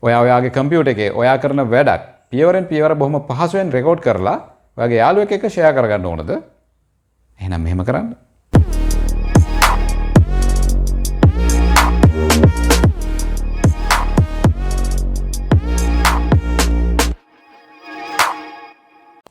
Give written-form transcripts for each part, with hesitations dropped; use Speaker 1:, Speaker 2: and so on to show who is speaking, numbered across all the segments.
Speaker 1: ඔයාගේ කම්පියුටර් එකේ ඔයා කරන වැඩක් පියවරෙන් පියවර බොහොම පහසුවෙන් රෙකෝඩ් කරලා ඔයාගේ යාළුවෙක් එක්ක ෂෙයා කරගන්න ඕනද? එහෙනම් මෙහෙම කරන්න.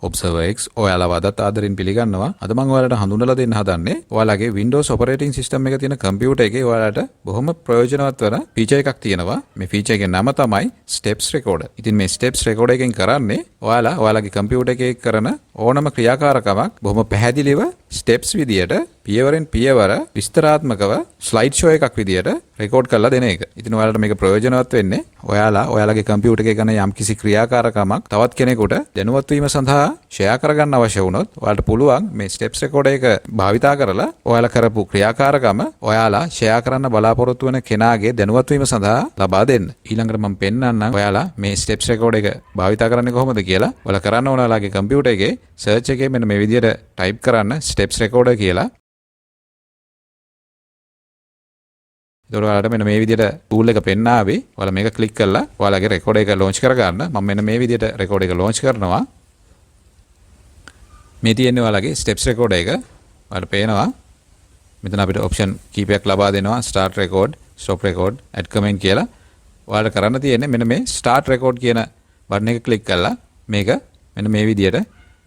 Speaker 1: Observer X ඔයාලා වදත් ආදරෙන් පිළිගන්නවා. අද මම ඔයාලට හඳුන්වලා දෙන්න හදන්නේ ඔයාලගේ Windows operating system එක තියෙන කම්පියුටර් එකේ ඔයාලට බොහොම ප්‍රයෝජනවත් වෙන ෆීචර් එකක් තියෙනවා. මේ ෆීචර් එකේ නම තමයි Steps Recorder. ඉතින් මේ Steps Recorder එකෙන් කරන්නේ ඔයාලගේ කම්පියුටර් එකේ කරන ඕනම ක්‍රියාකාරකමක් බොහොම පැහැදිලිව steps විදියට පියවරෙන් පියවර විස්තරාත්මකව ස්ලයිඩ් ෂෝ එකක් විදියට රෙකෝඩ් කරලා දෙන එක. ඉතින් ඔයාලට මේක ප්‍රයෝජනවත් වෙන්නේ ඔයාලගේ කම්පියුටර් එකේ කරන යම්කිසි ක්‍රියාකාරකමක් තවත් කෙනෙකුට දැනුවත් වීම සඳහා ෂෙයා කරගන්න අවශ්‍ය වුණොත් ඔයාලට පුළුවන් මේ ස්ටෙප්ස් රෙකෝඩර් එක භාවිතා කරලා ඔයාලා කරපු ක්‍රියාකාරකම ඔයාලා ෂෙයා කරන්න බලාපොරොත්තු වෙන කෙනාගේ දැනුවත් වීම සඳහා ලබා දෙන්න. ඊළඟට මම පෙන්නන්නම් ඔයාලා මේ ස්ටෙප්ස් රෙකෝඩර් එක භාවිතා කරන්නේ කොහොමද කියලා. ඔයාලා කරන්න ඕන ඔයාලගේ කම්පියුටර් එකේ සර්ච් එකේ මෙන්න මේ විදියට ටයිප් කරන්න ස්ටෙප්ස් රෙකෝඩර් කියලා. ඒතකොට ඔයාලට මෙන්න මේ විදියට ටූල් එක පෙන්නාවේ. ඔයාලා මේක ක්ලික් කරලා ඔයාලගේ රෙකෝඩර් එක ලොන්ච් කරගන්න. මම මෙන්න මේ විදියට රෙකෝඩර් එක ලොන්ච් කරනවා. මේ තියෙන්නේ ඔයාලගේ ස්ටෙප්ස් රෙකෝඩර් එක. ඔයාලට පේනවා මෙතන අපිට ඔප්ෂන් කීපයක් ලබා දෙනවා. Start record, stop record, add comment කියලා. ඔයාලට කරන්න තියෙන්නේ මෙන්න මේ ස්ටාර්ට් රෙකෝඩ් කියන බටන් එක ක්ලික් කරලා මේක මෙන්න මේ විදියට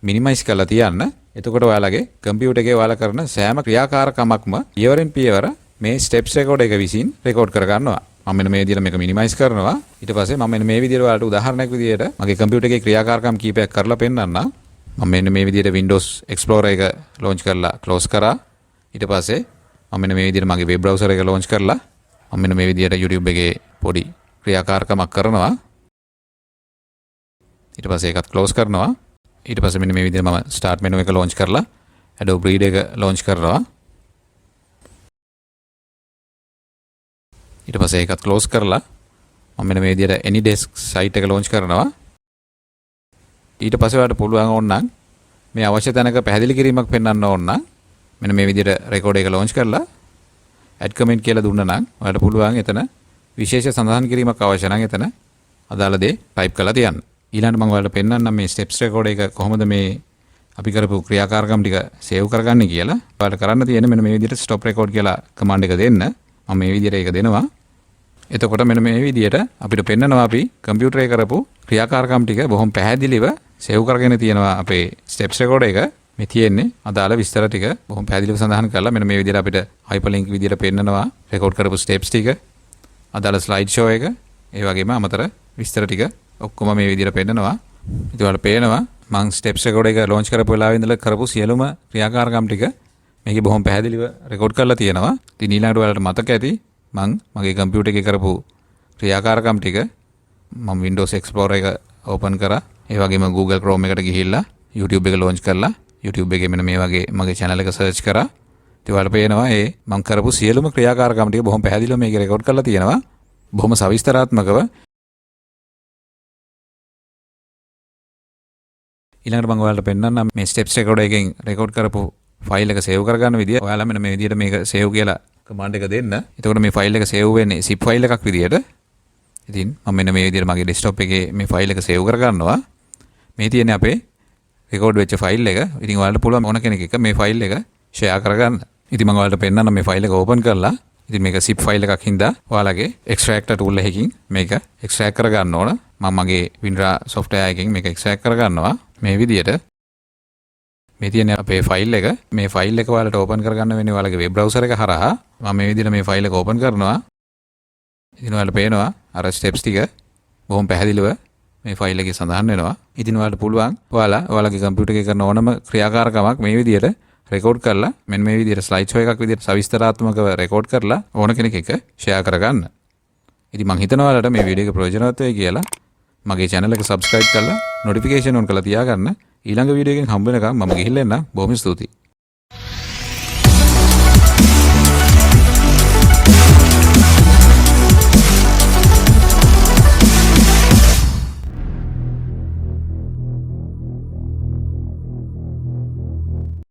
Speaker 1: මිනිමයිස් කරලා තියන්න. එතකොට ඔයාලගේ කම්පියුටර් එකේ ඔයාලා කරන සෑම ක්‍රියාකාරකමක්ම පියවරෙන් පියවර මේ ස්ටෙප්ස් රෙකෝඩර් එක විසින් රෙකෝඩ් කර ගන්නවා. මම මෙන්න මේ විදියට මේක මිනිමයිස් කරනවා. ඊට පස්සේ මම මෙන්න මේ විදියට ඔයාලට උදාහරණයක් විදියට මගේ කම්පියුටර් එකේ ක්‍රියාකාරකම් කීපයක් කරලා පෙන්නන්නම්. මම මෙන්න මේ විදියට Windows Explorer එක launch කරලා close කරා. ඊට පස්සේ මම මෙන්න මේ විදියට මගේ web browser එක launch කරලා මම මෙන්න මේ විදියට YouTube එකේ පොඩි ක්‍රියාකාරකමක් කරනවා. ඊට පස්සේ ඒකත් close කරනවා. ඊට පස්සේ මෙන්න මේ විදියට මම start menu එක launch කරලා Adobe Reader එක launch කරනවා. ඊට පස්සේ ඒකත් close කරලා මම මෙන්න මේ විදියට AnyDesk site එක launch කරනවා. ඊට පස්සේ ඔයාලට පුළුවන් ඕනනම් මේ අවශ්‍ය තැනක පැහැදිලි කිරීමක් පෙන්වන්න ඕන නම් මෙන්න මේ විදියට රෙකෝඩර් එක launch කරලා add comment කියලා දුන්නා නම් ඔයාලට පුළුවන් එතන විශේෂ සඳහන් කිරීමක් අවශ්‍ය නම් එතන අදාළ දේ type කරලා තියන්න. ඊළඟට මම ඔයාලට පෙන්වන්නම් මේ steps recorder එක කොහොමද මේ අපි කරපු ක්‍රියාකාරකම් ටික save කරගන්නේ කියලා. ඔයාලට කරන්න තියෙන්නේ මෙන්න මේ විදියට stop record කියලා command එක දෙන්න. මම මේ විදියට ඒක දෙනවා. එතකොට මෙන්න මේ විදියට අපිට පෙන්නනවා අපි කම්පියුටර් එකේ කරපු ක්‍රියාකාරකම් ටික බොහොම පැහැදිලිව සේව් කරගෙන තියෙනවා අපේ ස්ටෙප්ස් රෙකෝඩර් එක. මේ තියෙන්නේ අදාළ විස්තර ටික බොහොම පැහැදිලිව සඳහන් කරලා මෙන්න මේ විදියට අපිට හයිපර්ලින්ක් විදියට පෙන්නනවා රෙකෝඩ් කරපු ස්ටෙප්ස් ටික, අදාළ ස්ලයිඩ් ෂෝ එක, ඒ වගේම අමතර විස්තර ටික ඔක්කොම මේ විදියට පෙන්නනවා. ඉතින් ඔයාලට පේනවා මම ස්ටෙප්ස් රෙකෝඩර් එක ලොන්ච් කරපු වෙලාවේ ඉඳලා කරපු සියලුම ක්‍රියාකාරකම් ටික මේකේ බොහොම පැහැදිලිව රෙකෝඩ් කරලා තියෙනවා. ඉතින් ඊළඟට ඔයාලට මතක ඇති මම මගේ කම්පියුටර් එකේ කරපු ක්‍රියාකාරකම් ටික මම Windows Explorer එක ඕපන් කරා. ඒ වගේම Google Chrome එකට ගිහිල්ලා YouTube එක launch කරලා YouTube එකේ මෙන්න මේ වගේ මගේ channel එක search කරා. ඉතින් ඔයාලට පේනවා මම කරපු සියලුම ක්‍රියාකාරකම් ටික බොහොම පැහැදිලිව මේකේ රෙකෝඩ් කරලා තියෙනවා. බොහොම සවිස්තරාත්මකව. ඊළඟට මම ඔයාලට පෙන්නන්නම් මේ steps recorder එකෙන් රෙකෝඩ් කරපු ෆයිල් එක save කරගන්න විදිය. ඔයාලා මෙන්න මේ විදියට මේක save කියලා command එක දෙන්න. එතකොට මේ ෆයිල් එක save වෙන්නේ zip ෆයිල් එකක් විදියට. ඉතින් මම මෙන්න මේ විදියට මගේ desktop එකේ මේ ෆයිල් එක save කරගන්නවා. මේ තියෙන්නේ අපේ record වෙච්ච ෆයිල් එක. ඉතින් ඔයාලට පුළුවන් ඕන කෙනෙක් එක මේ ෆයිල් එක share කරගන්න. ඉතින් මම ඔයාලට පෙන්නන්න මේ ෆයිල් එක open කරලා. ඉතින් මේක zip ෆයිල් එකක් හින්දා ඔයාලගේ extractor tool එකකින් මේක extract කරගන්න ඕන. මම මගේ WinRAR software එකකින් මේක extract කරගන්නවා. මේ විදියට මේ තියෙන අපේ ෆයිල් එක. මේ ෆයිල් එක ඔයාලට ඕපන් කරගන්න වෙන්නේ ඔයාලගේ වෙබ් බ්‍රවුසර් එක හරහා. මම මේ විදිහට මේ ෆයිල් එක ඕපන් කරනවා. ඉතින් ඔයාලට පේනවා අර ස්ටෙප්ස් ටික බොහොම පැහැදිලිව මේ ෆයිල් එකේ සඳහන් වෙනවා. ඉතින් ඔයාලට පුළුවන් ඔයාලගේ කම්පියුටර් එකේ කරන ඕනම ක්‍රියාකාරකමක් මේ විදිහට රෙකෝඩ් කරලා මෙන්න මේ විදිහට ස්ලයිඩ් ෂෝ එකක් විදිහට සවිස්තරාත්මකව රෙකෝඩ් කරලා ඕන කෙනෙක් එක ෂෙයා කරගන්න. ඉතින් මම හිතනවා ඔයාලට මේ වීඩියෝ එක ප්‍රයෝජනවත් වෙයි කියලා. මගේ channel එක subscribe කරලා notification on කරලා තියාගන්න. ඊළඟ වීඩියෝ එකෙන් හම්බ වෙනකම් මම ගිහිල්ලා එන්න. බොහොම ස්තුතියි.